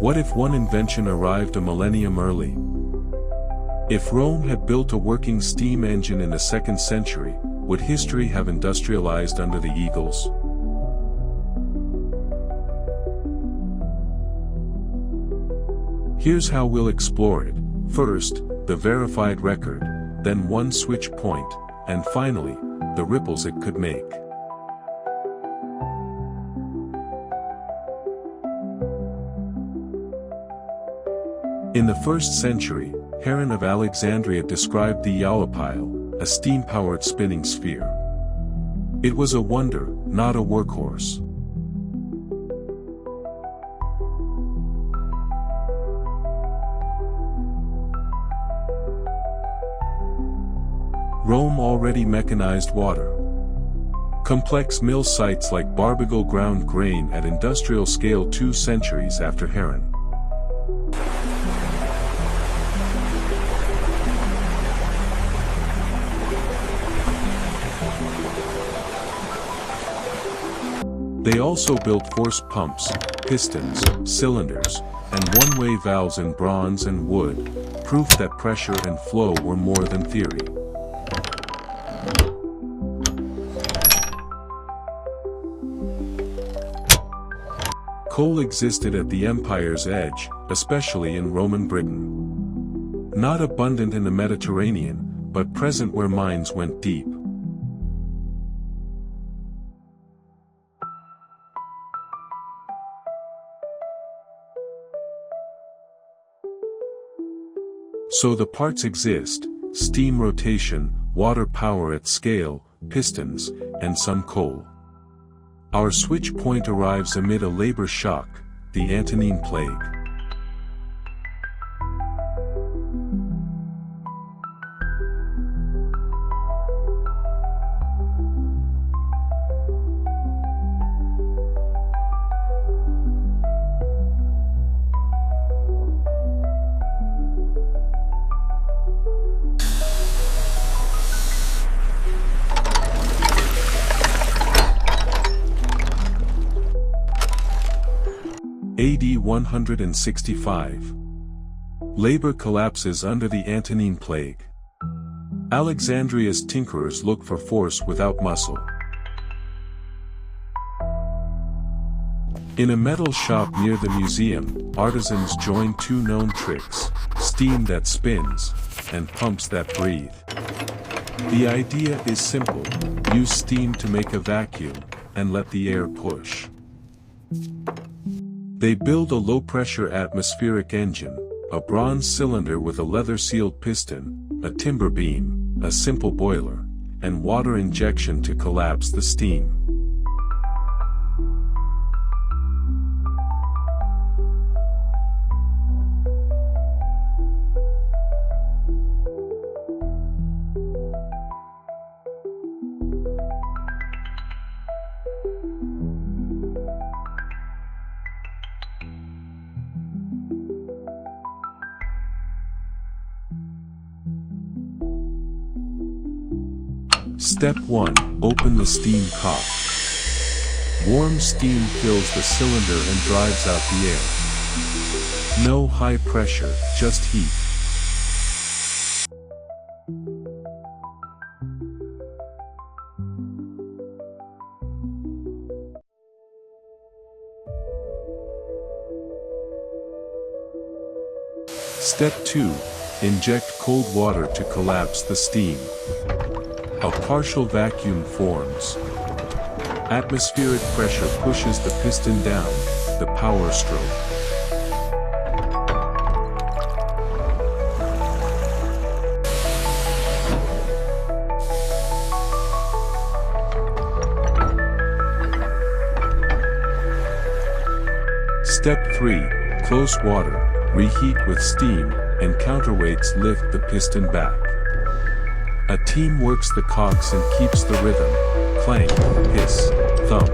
What if one invention arrived a millennium early? If Rome had built a working steam engine in the 2nd century, would history have industrialized under the eagles? Here's how we'll explore it. First, the verified record, then one switch point, and finally, the ripples it could make. In the 1st century, Heron of Alexandria described the Aeolipile, a steam-powered spinning sphere. It was a wonder, not a workhorse. Rome already mechanized water. Complex mill sites like Barbegal ground grain at industrial scale 2 centuries after Heron. They also built force pumps, pistons, cylinders, and one-way valves in bronze and wood, proof that pressure and flow were more than theory. Coal existed at the empire's edge, especially in Roman Britain. Not abundant in the Mediterranean, but present where mines went deep. So the parts exist: steam rotation, water power at scale, pistons, and some coal. Our switch point arrives amid a labor shock, the Antonine plague. AD 165. Labor collapses under the Antonine plague. Alexandria's tinkerers look for force without muscle. In a metal shop near the museum, artisans join 2 known tricks: steam that spins, and pumps that breathe. The idea is simple: use steam to make a vacuum, and let the air push. They build a low-pressure atmospheric engine, a bronze cylinder with a leather-sealed piston, a timber beam, a simple boiler, and water injection to collapse the steam. Step 1. Open the steam cock. Warm steam fills the cylinder and drives out the air. No high pressure, just heat. Step 2. Inject cold water to collapse the steam. A partial vacuum forms. Atmospheric pressure pushes the piston down, the power stroke. Step 3. Close water, reheat with steam, and counterweights lift the piston back. A team works the cocks and keeps the rhythm: clang, hiss, thump.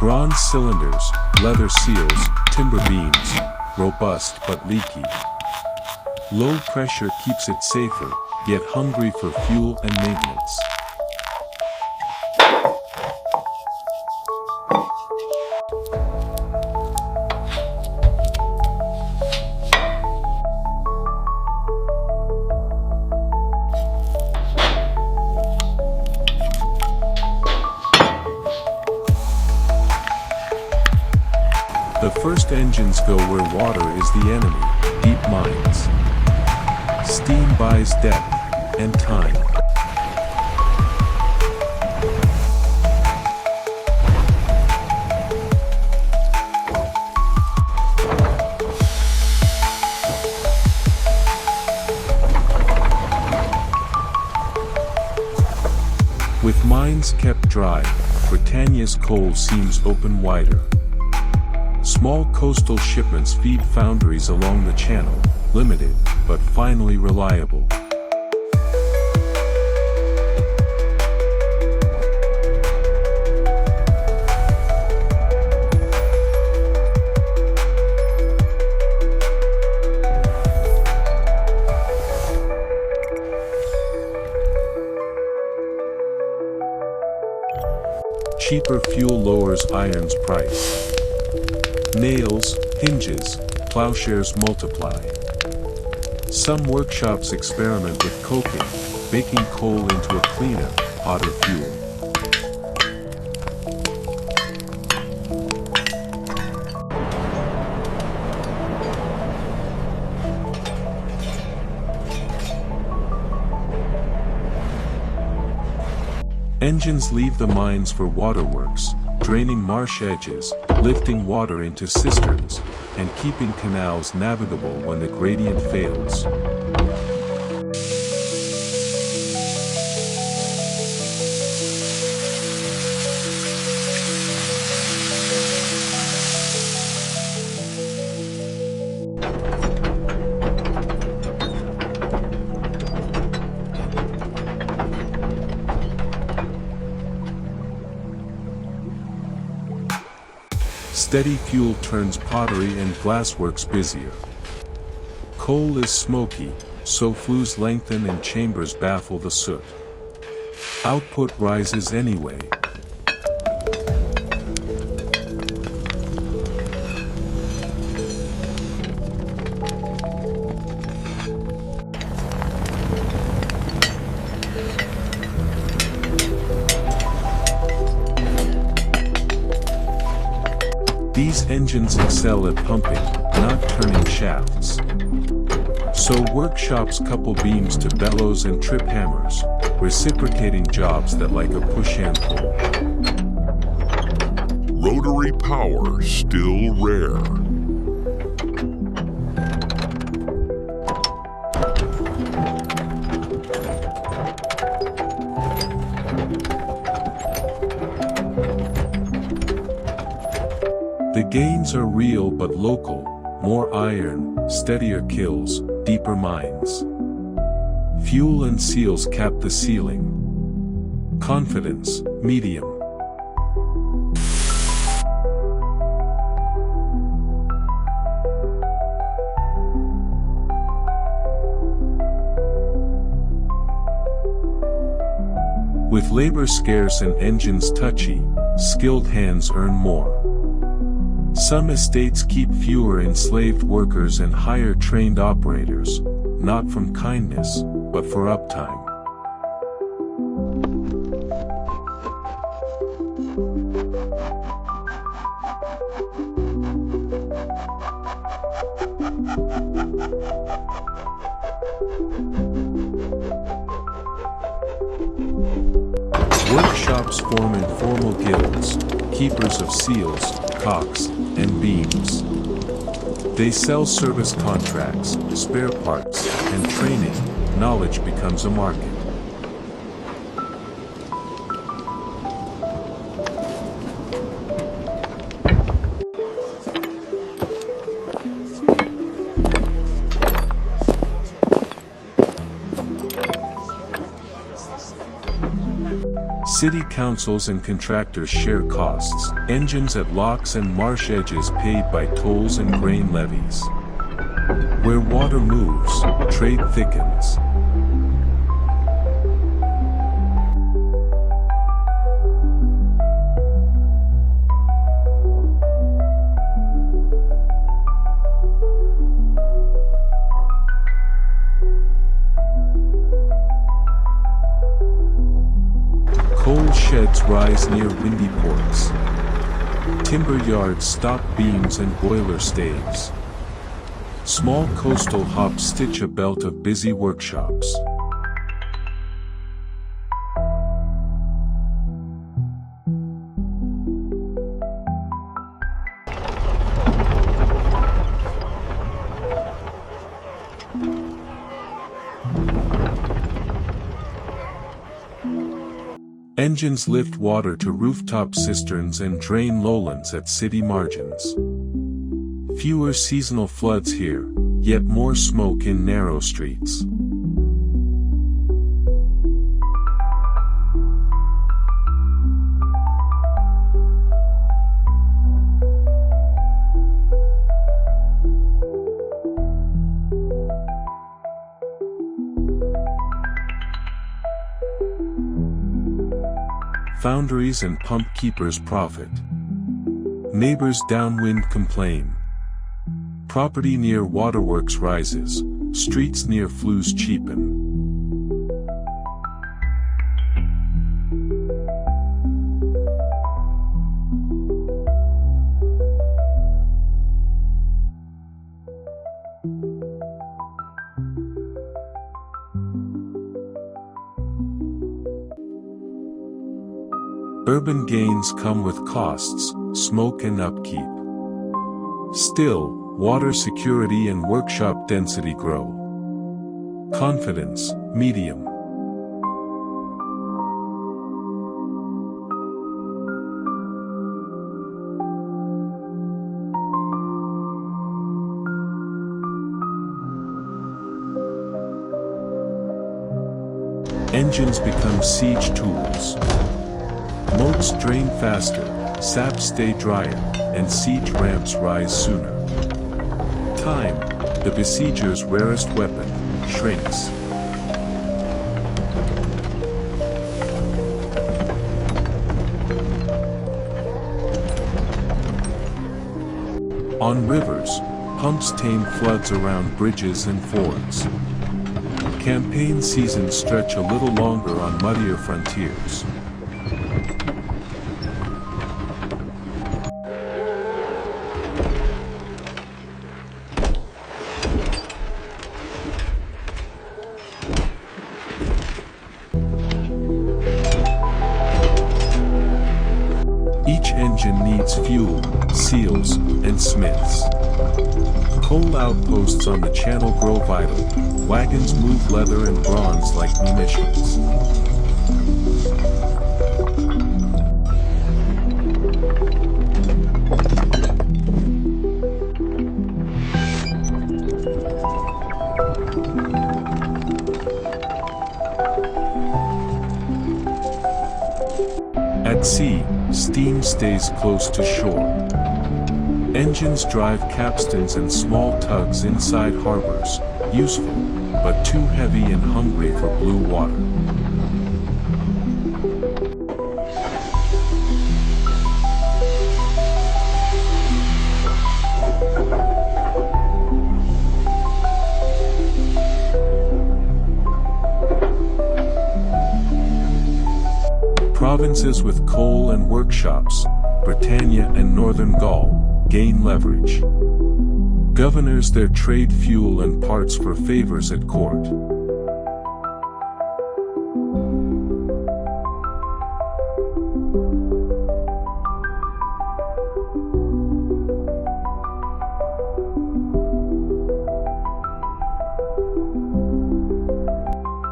Bronze cylinders, leather seals, timber beams, robust but leaky. Low pressure keeps it safer, yet hungry for fuel and maintenance. The first engines go where water is the enemy, deep mines. Steam buys depth and time. With mines kept dry, Britannia's coal seams open wider. Small coastal shipments feed foundries along the channel, limited, but finally reliable. Cheaper fuel lowers iron's price. Nails, hinges, plowshares multiply. Some workshops experiment with coking, baking coal into a cleaner, hotter fuel. Engines leave the mines for waterworks, draining marsh edges, lifting water into cisterns, and keeping canals navigable when the gradient fails. Steady fuel turns pottery and glassworks busier. Coal is smoky, so flues lengthen and chambers baffle the soot. Output rises anyway. These engines excel at pumping, not turning shafts. So workshops couple beams to bellows and trip hammers, reciprocating jobs that like a push and pull. Rotary power still rare. The gains are real but local, more iron, steadier kills, deeper mines. Fuel and seals cap the ceiling. Confidence, medium. With labor scarce and engines touchy, skilled hands earn more. Some estates keep fewer enslaved workers and hire trained operators, not from kindness, but for uptime. Workshops form informal guilds, keepers of seals, cocks, and beams. They sell service contracts, spare parts, and training. Knowledge becomes a market. City councils and contractors share costs, engines at locks and marsh edges paid by tolls and grain levies. Where water moves, trade thickens. Coal sheds rise near windy ports. Timber yards stock beams and boiler staves. Small coastal hops stitch a belt of busy workshops. Engines lift water to rooftop cisterns and drain lowlands at city margins. Fewer seasonal floods here, yet more smoke in narrow streets. Foundries and pump keepers profit. Neighbors downwind complain. Property near Waterworks rises, streets near flues cheapen. Urban gains come with costs, smoke and upkeep. Still, water security and workshop density grow. Confidence, medium. Engines become siege tools. Moats drain faster, saps stay drier, and siege ramps rise sooner. Time, the besieger's rarest weapon, shrinks. On rivers, pumps tame floods around bridges and fords. Campaign seasons stretch a little longer on muddier frontiers. Each engine needs fuel, seals, and smiths. Coal outposts on the channel grow vital. Wagons move leather and bronze like munitions. At sea, steam stays close to shore. Engines drive capstans and small tugs inside harbors, useful, but too heavy and hungry for blue water. Provinces with coal and workshops, Britannia and Northern Gaul, gain leverage. Governors their trade fuel and parts for favors at court.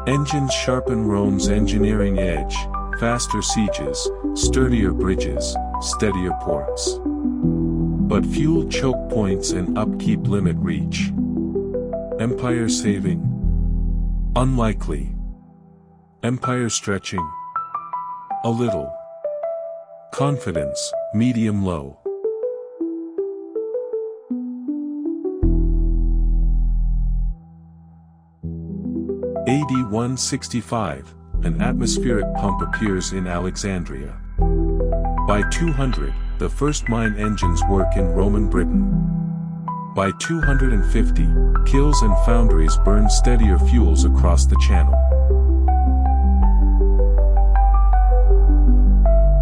Engines sharpen Rome's engineering edge, faster sieges, sturdier bridges, steadier ports. But fuel choke points and upkeep limit reach. Empire saving? Unlikely. Empire stretching? A little. Confidence, medium-low. AD 165, an atmospheric pump appears in Alexandria. By 200, the first mine engines work in Roman Britain. By 250, kilns and foundries burn steadier fuels across the channel.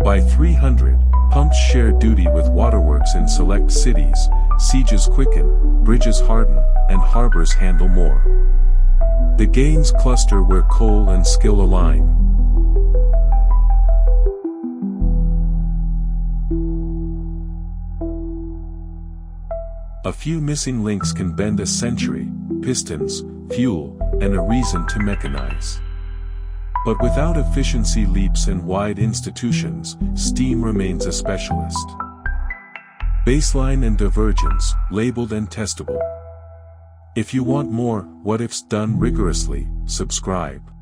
By 300, pumps share duty with waterworks in select cities, sieges quicken, bridges harden, and harbors handle more. The gains cluster where coal and skill align. A few missing links can bend a century: pistons, fuel, and a reason to mechanize. But without efficiency leaps and wide institutions, steam remains a specialist. Baseline and divergence, labeled and testable. If you want more what-ifs done rigorously, subscribe.